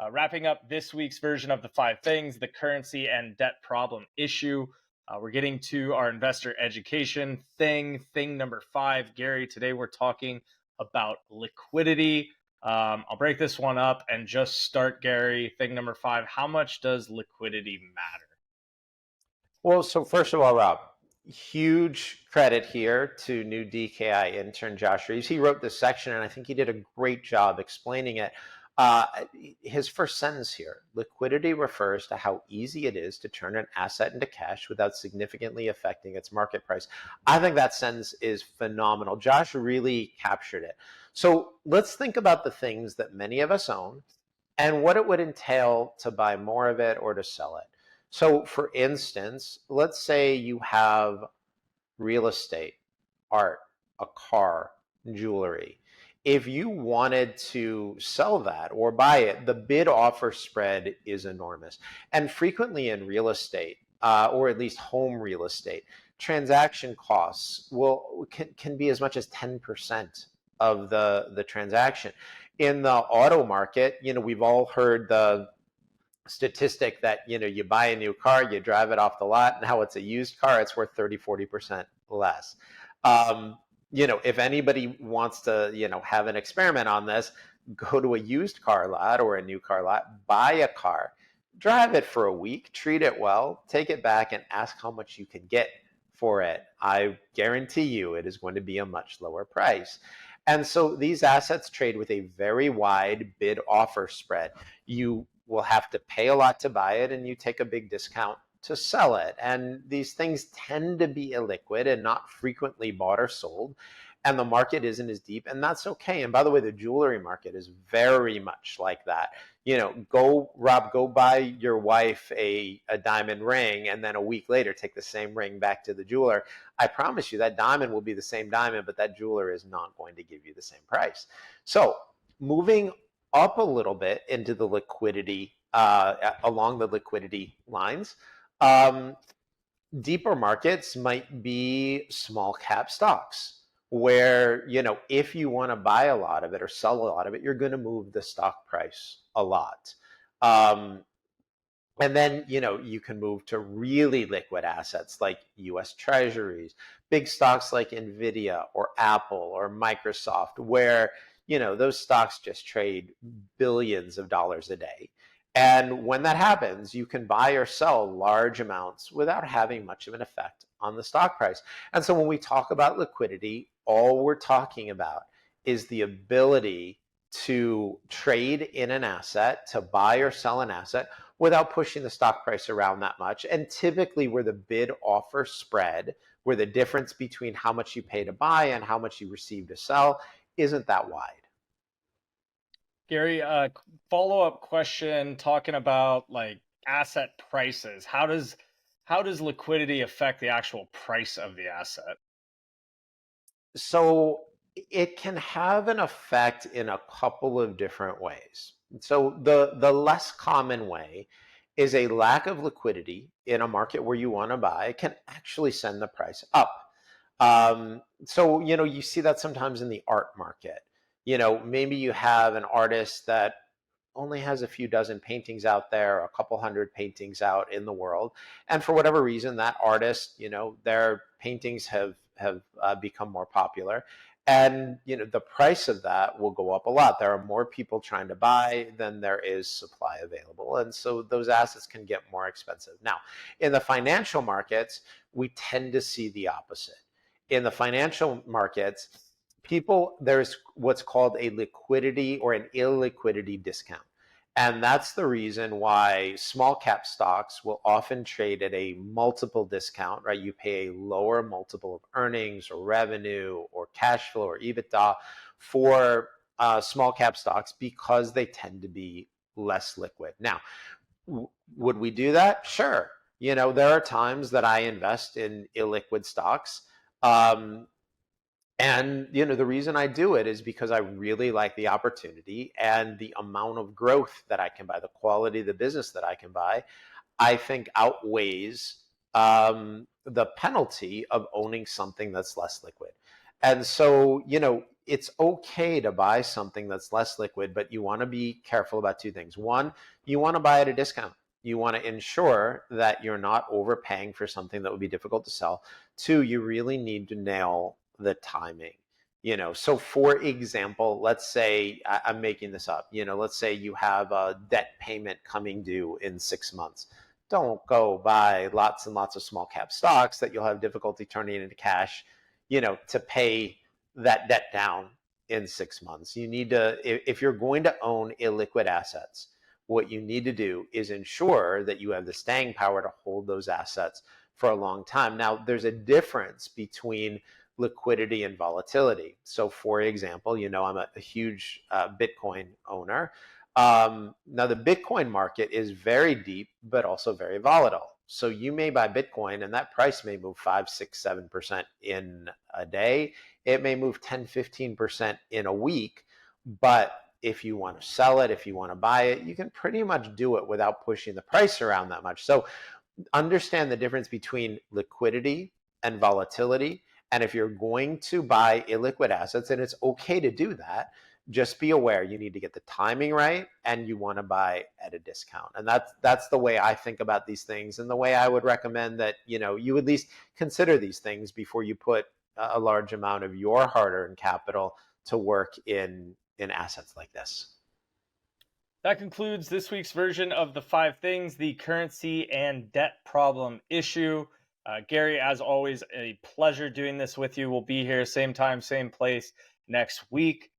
Wrapping up this week's version of the five things, the currency and debt problem issue. We're getting to our investor education thing number 5. Gary, today we're talking about liquidity. I'll break this one up and just start, Gary. Thing number 5, how much does liquidity matter? Well, so first of all, Rob, huge credit here to new DKI intern Josh Reeves. He wrote this section, and I think he did a great job explaining it. His first sentence here, liquidity refers to how easy it is to turn an asset into cash without significantly affecting its market price. I think that sentence is phenomenal. Josh really captured it. So let's think about the things that many of us own and what it would entail to buy more of it or to sell it. So for instance, let's say you have real estate, art, a car, jewelry. If you wanted to sell that or buy it, the bid offer spread is enormous. And frequently in real estate, or at least home real estate, transaction costs can be as much as 10% of the transaction. In the auto market, we've all heard the statistic that you buy a new car, you drive it off the lot, now it's a used car, it's worth 30-40% less. If anybody wants to have an experiment on this, go to a used car lot or a new car lot, buy a car, drive it for a week, treat it well, take it back, and ask how much you can get for it. I guarantee you it is going to be a much lower price. And so these assets trade with a very wide bid offer spread. You will have to pay a lot to buy it, and you take a big discount to sell it. And these things tend to be illiquid and not frequently bought or sold. And the market isn't as deep, and that's okay. And by the way, the jewelry market is very much like that. Go buy your wife a diamond ring, and then a week later take the same ring back to the jeweler. I promise you that diamond will be the same diamond, but that jeweler is not going to give you the same price. So moving up a little bit into the liquidity, along the liquidity lines, deeper markets might be small cap stocks where, if you want to buy a lot of it or sell a lot of it, you're going to move the stock price a lot. And then, you can move to really liquid assets like US Treasuries, big stocks like Nvidia or Apple or Microsoft, where, those stocks just trade billions of dollars a day. And when that happens, you can buy or sell large amounts without having much of an effect on the stock price. And so when we talk about liquidity, all we're talking about is the ability to trade in an asset, to buy or sell an asset without pushing the stock price around that much. And typically where the bid offer spread, where the difference between how much you pay to buy and how much you receive to sell isn't that wide. Gary, follow-up question talking about like asset prices. How does liquidity affect the actual price of the asset? So it can have an effect in a couple of different ways. So the less common way is a lack of liquidity in a market where you want to buy can actually send the price up. So you see that sometimes in the art market. Maybe you have an artist that only has a few dozen paintings out there, a couple hundred paintings out in the world, and for whatever reason, that artist, their paintings have become more popular, and the price of that will go up a lot. There are more people trying to buy than there is supply available, and so those assets can get more expensive. Now, in the financial markets, we tend to see the opposite. In the financial markets, there's what's called a liquidity or an illiquidity discount. And that's the reason why small cap stocks will often trade at a multiple discount, right? You pay a lower multiple of earnings or revenue or cash flow or EBITDA for small cap stocks because they tend to be less liquid. Now, would we do that? Sure. There are times that I invest in illiquid stocks. And the reason I do it is because I really like the opportunity and the amount of growth that I can buy, the quality of the business that I can buy, I think outweighs the penalty of owning something that's less liquid. And so, it's okay to buy something that's less liquid, but you want to be careful about two things. One, you want to buy at a discount. You want to ensure that you're not overpaying for something that would be difficult to sell. Two, you really need to nail the timing. So for example, let's say I'm making this up. Let's say you have a debt payment coming due in 6 months. Don't go buy lots and lots of small cap stocks that you'll have difficulty turning into cash, to pay that debt down in 6 months. You need to, if you're going to own illiquid assets, what you need to do is ensure that you have the staying power to hold those assets for a long time. Now, there's a difference between liquidity and volatility. So, for example, I'm a huge Bitcoin owner. Now, the Bitcoin market is very deep, but also very volatile. So you may buy Bitcoin and that price may move 5, 6, 7% in a day. It may move 10, 15% in a week. But if you want to sell it, if you want to buy it, you can pretty much do it without pushing the price around that much. So understand the difference between liquidity and volatility. And if you're going to buy illiquid assets, and it's okay to do that, just be aware you need to get the timing right and you want to buy at a discount. And that's the way I think about these things, and the way I would recommend that you at least consider these things before you put a large amount of your hard-earned capital to work in assets like this. That concludes this week's version of the 5 things, the currency and debt problem issue. Gary, as always, a pleasure doing this with you. We'll be here same time, same place next week.